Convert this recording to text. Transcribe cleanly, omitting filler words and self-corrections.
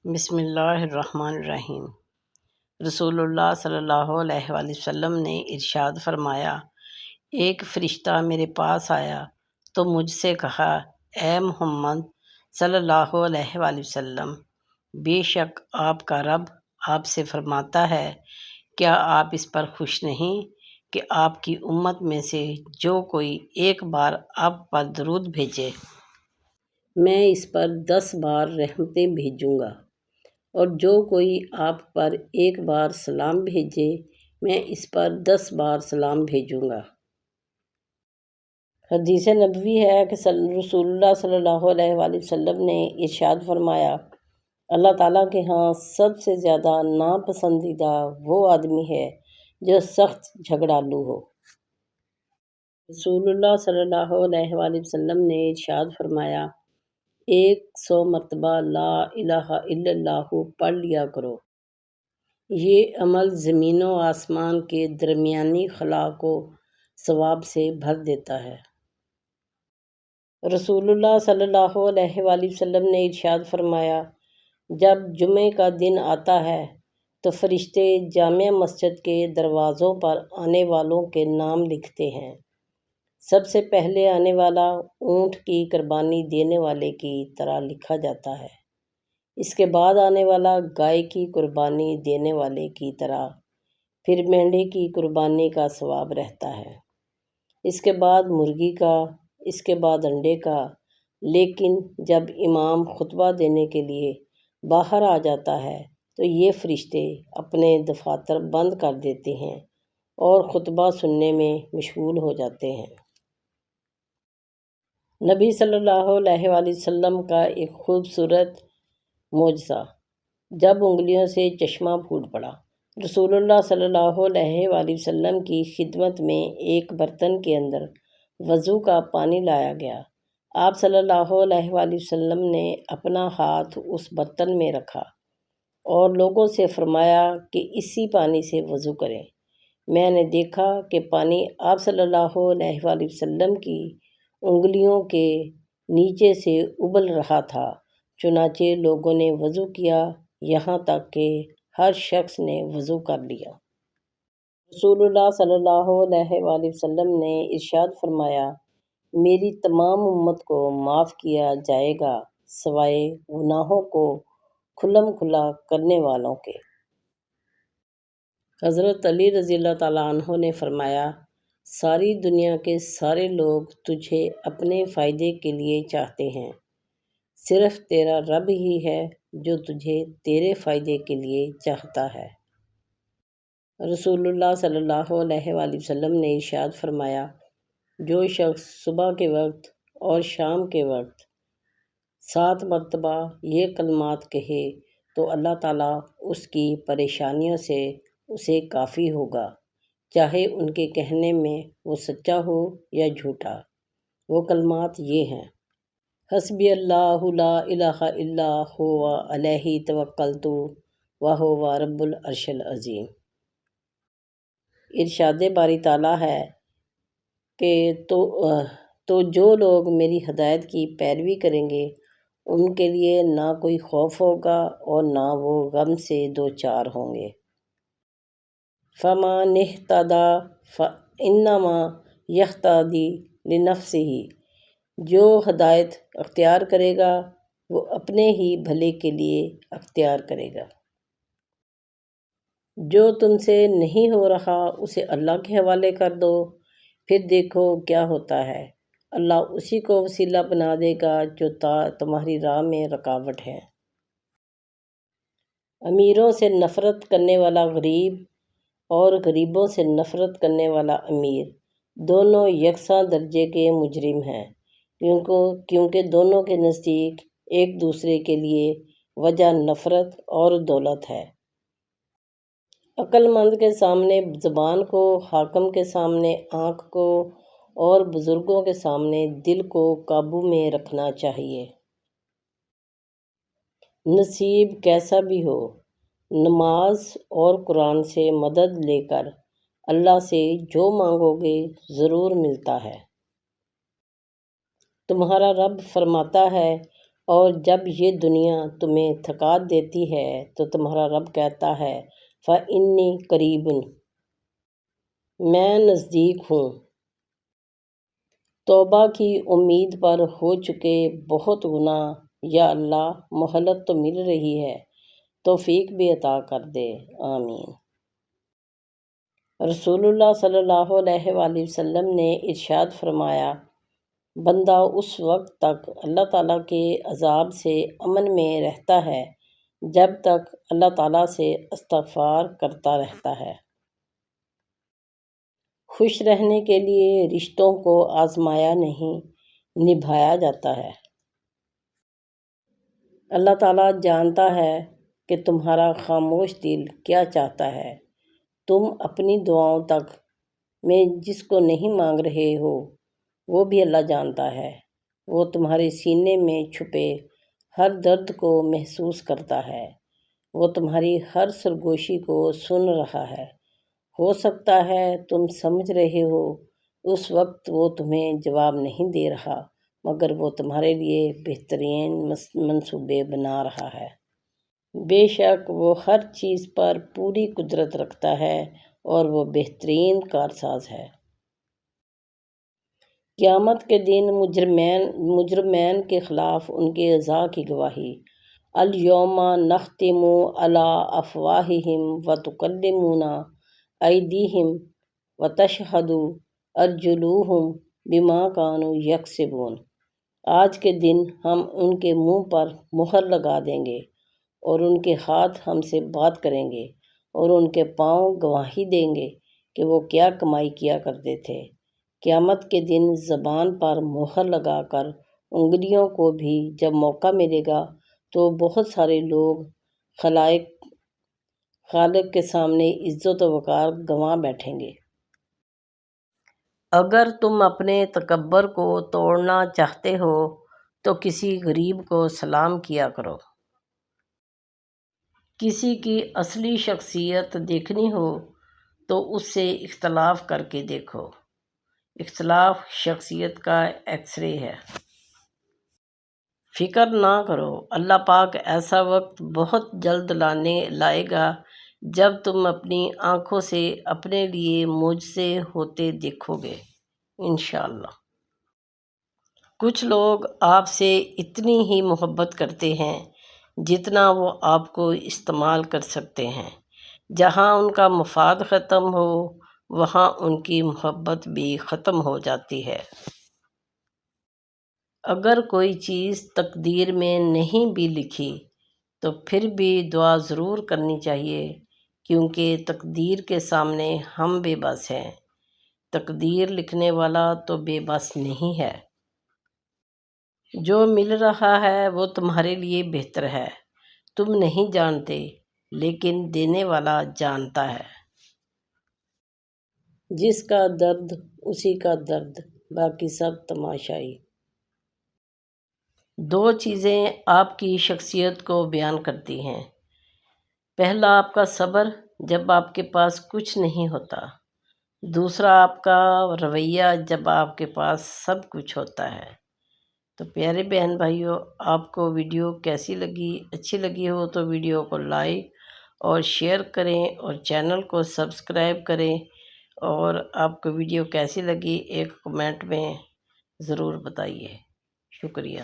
بسم اللہ الرحمن الرحیم۔ رسول اللہ صلی اللہ علیہ وآلہ وسلم نے ارشاد فرمایا، ایک فرشتہ میرے پاس آیا تو مجھ سے کہا، اے محمد صلی اللہ علیہ وآلہ وسلم، بے شک آپ کا رب آپ سے فرماتا ہے، کیا آپ اس پر خوش نہیں کہ آپ کی امت میں سے جو کوئی ایک بار آپ پر درود بھیجے، میں اس پر 10 بار رحمتیں بھیجوں گا، اور جو کوئی آپ پر ایک بار سلام بھیجے میں اس پر 10 بار سلام بھیجوں گا۔ حدیث نبوی ہے کہ رسول اللہ صلی اللہ علیہ وآلہ وسلم نے ارشاد فرمایا، اللہ تعالیٰ کے ہاں سب سے زیادہ ناپسندیدہ وہ آدمی ہے جو سخت جھگڑالو ہو۔ رسول اللہ صلی اللہ علیہ وآلہ وسلم نے ارشاد فرمایا، 100 مرتبہ لا الہ الا اللہ پڑھ لیا کرو، یہ عمل زمین و آسمان کے درمیانی خلا کو ثواب سے بھر دیتا ہے۔ رسول اللہ صلی اللہ علیہ وآلہ وسلم نے ارشاد فرمایا، جب جمعے کا دن آتا ہے تو فرشتے جامع مسجد کے دروازوں پر آنے والوں کے نام لکھتے ہیں۔ سب سے پہلے آنے والا اونٹ کی قربانی دینے والے کی طرح لکھا جاتا ہے، اس کے بعد آنے والا گائے کی قربانی دینے والے کی طرح، پھر مینڈھے کی قربانی کا ثواب رہتا ہے، اس کے بعد مرغی کا، اس کے بعد انڈے کا۔ لیکن جب امام خطبہ دینے کے لیے باہر آ جاتا ہے تو یہ فرشتے اپنے دفاتر بند کر دیتے ہیں اور خطبہ سننے میں مشغول ہو جاتے ہیں۔ نبی صلی اللہ علیہ وآلہ وسلم کا ایک خوبصورت معجزہ، جب انگلیوں سے چشمہ پھوٹ پڑا۔ رسول اللہ صلی اللہ علیہ وآلہ وسلم کی خدمت میں ایک برتن کے اندر وضو کا پانی لایا گیا۔ آپ صلی اللہ علیہ وآلہ وسلم نے اپنا ہاتھ اس برتن میں رکھا اور لوگوں سے فرمایا کہ اسی پانی سے وضو کریں۔ میں نے دیکھا کہ پانی آپ صلی اللہ علیہ وآلہ وسلم کی انگلیوں کے نیچے سے ابل رہا تھا، چنانچہ لوگوں نے وضو کیا، یہاں تک کہ ہر شخص نے وضو کر لیا۔ رسول اللہ صلی اللہ علیہ وآلہ وسلم نے ارشاد فرمایا، میری تمام امت کو معاف کیا جائے گا سوائے گناہوں کو کھلم کھلا کرنے والوں کے۔ حضرت علی رضی اللہ تعالیٰ عنہ نے فرمایا، ساری دنیا کے سارے لوگ تجھے اپنے فائدے کے لیے چاہتے ہیں، صرف تیرا رب ہی ہے جو تجھے تیرے فائدے کے لیے چاہتا ہے۔ رسول اللہ صلی اللہ علیہ وآلہ وسلم نے ارشاد فرمایا، جو شخص صبح کے وقت اور شام کے وقت 7 مرتبہ یہ کلمات کہے تو اللہ تعالیٰ اس کی پریشانیوں سے اسے کافی ہوگا، چاہے ان کے کہنے میں وہ سچا ہو یا جھوٹا۔ وہ کلمات یہ ہیں، حسبی اللہ لا الہ الا ہوا علیہ توکلت وہو رب العرش العظیم۔ ارشاد باری تعالیٰ ہے کہ تو جو لوگ میری ہدایت کی پیروی کریں گے ان کے لیے نہ کوئی خوف ہوگا اور نہ وہ غم سے دوچار ہوں گے۔ فَمَنِ اهْتَدَىٰ فَإِنَّمَا يَهْتَدِي لِنَفْسِهِ، جو ہدایت اختیار کرے گا وہ اپنے ہی بھلے کے لیے اختیار کرے گا۔ جو تم سے نہیں ہو رہا اسے اللہ کے حوالے کر دو، پھر دیکھو کیا ہوتا ہے، اللہ اسی کو وسیلہ بنا دے گا جو تمہاری راہ میں رکاوٹ ہے۔ امیروں سے نفرت کرنے والا غریب اور غریبوں سے نفرت کرنے والا امیر دونوں یکساں درجے کے مجرم ہیں، کیونکہ دونوں کے نزدیک ایک دوسرے کے لیے وجہ نفرت اور دولت ہے۔ عقل مند کے سامنے زبان کو، حاکم کے سامنے آنکھ کو اور بزرگوں کے سامنے دل کو قابو میں رکھنا چاہیے۔ نصیب کیسا بھی ہو، نماز اور قرآن سے مدد لے کر اللہ سے جو مانگو گے ضرور ملتا ہے۔ تمہارا رب فرماتا ہے، اور جب یہ دنیا تمہیں تھکا دیتی ہے تو تمہارا رب کہتا ہے فَإِنِّي قَرِيبٌ، میں نزدیک ہوں۔ توبہ کی امید پر ہو چکے بہت گناہ، یا اللہ مہلت تو مل رہی ہے، توفیق بھی عطا کر دے، آمین۔ رسول اللہ صلی اللہ علیہ وآلہ وسلم نے ارشاد فرمایا، بندہ اس وقت تک اللہ تعالیٰ کے عذاب سے امن میں رہتا ہے جب تک اللہ تعالیٰ سے استغفار کرتا رہتا ہے۔ خوش رہنے کے لیے رشتوں کو آزمایا نہیں، نبھایا جاتا ہے۔ اللہ تعالیٰ جانتا ہے کہ تمہارا خاموش دل کیا چاہتا ہے۔ تم اپنی دعاؤں تک میں جس کو نہیں مانگ رہے ہو وہ بھی اللہ جانتا ہے۔ وہ تمہارے سینے میں چھپے ہر درد کو محسوس کرتا ہے۔ وہ تمہاری ہر سرگوشی کو سن رہا ہے۔ ہو سکتا ہے تم سمجھ رہے ہو اس وقت وہ تمہیں جواب نہیں دے رہا، مگر وہ تمہارے لیے بہترین منصوبے بنا رہا ہے۔ بے شک وہ ہر چیز پر پوری قدرت رکھتا ہے اور وہ بہترین کارساز ہے۔ قیامت کے دن مجرمین کے خلاف ان کے اعضاء کی گواہی، الیوم نختم علی افواہہم وتکلمنا ایدیہم وتشہد ارجلوہم بما کانوا یکسبون۔ آج کے دن ہم ان کے منہ پر مہر لگا دیں گے اور ان کے ہاتھ ہم سے بات کریں گے اور ان کے پاؤں گواہی دیں گے کہ وہ کیا کمائی کیا کرتے تھے۔ قیامت کے دن زبان پر مہر لگا کر انگلیوں کو بھی جب موقع ملے گا تو بہت سارے لوگ خالق کے سامنے عزت و وقار گنوا بیٹھیں گے۔ اگر تم اپنے تکبر کو توڑنا چاہتے ہو تو کسی غریب کو سلام کیا کرو۔ کسی کی اصلی شخصیت دیکھنی ہو تو اس سے اختلاف کر کے دیکھو۔ اختلاف شخصیت کا ایکس رے ہے۔ فکر نہ کرو، اللہ پاک ایسا وقت بہت جلد لائے گا جب تم اپنی آنکھوں سے اپنے لیے معجزے ہوتے دیکھو گے، انشاءاللہ۔ کچھ لوگ آپ سے اتنی ہی محبت کرتے ہیں جتنا وہ آپ کو استعمال کر سکتے ہیں۔ جہاں ان کا مفاد ختم ہو وہاں ان کی محبت بھی ختم ہو جاتی ہے۔ اگر کوئی چیز تقدیر میں نہیں بھی لکھی تو پھر بھی دعا ضرور کرنی چاہیے، کیونکہ تقدیر کے سامنے ہم بے بس ہیں۔ تقدیر لکھنے والا تو بے بس نہیں ہے۔ جو مل رہا ہے وہ تمہارے لیے بہتر ہے، تم نہیں جانتے، لیکن دینے والا جانتا ہے۔ جس کا درد اسی کا درد، باقی سب تماشائی۔ دو چیزیں آپ کی شخصیت کو بیان کرتی ہیں۔ پہلا آپ کا صبر جب آپ کے پاس کچھ نہیں ہوتا، دوسرا آپ کا رویہ جب آپ کے پاس سب کچھ ہوتا ہے۔ تو پیارے بہن بھائیوں، آپ کو ویڈیو کیسی لگی؟ اچھی لگی ہو تو ویڈیو کو لائک اور شیئر کریں اور چینل کو سبسکرائب کریں، اور آپ کو ویڈیو کیسی لگی ایک کمنٹ میں ضرور بتائیے۔ شکریہ۔